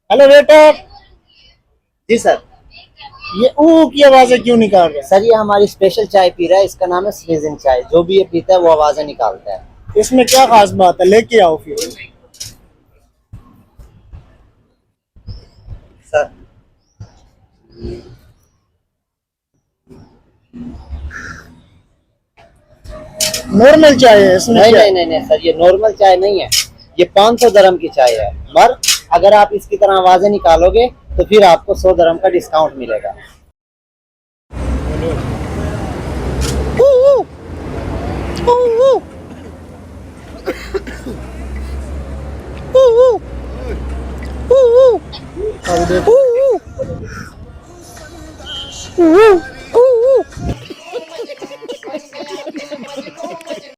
Hello waiter. जी sir. ये की आवाजें क्यों निकाल रहे सर ये हमारी स्पेशल चाय पी रहा है, इसका नाम है स्नीजिंग चाय। जो भी ये पीता है वो आवाजें निकालता है। हैं? इसमें क्या खास बात है, लेके आओ फिर। सर नॉर्मल चाय है, इसमें नहीं क्या नहीं है? नहीं नहीं सर, ये नॉर्मल चाय नहीं है। ये 500 दरम की चाय है। मगर अगर आप इसकी तरह आवाजें निकालोगे तो फिर आपको 100 दरम का डिस्काउंट मिलेगा। अब देखो।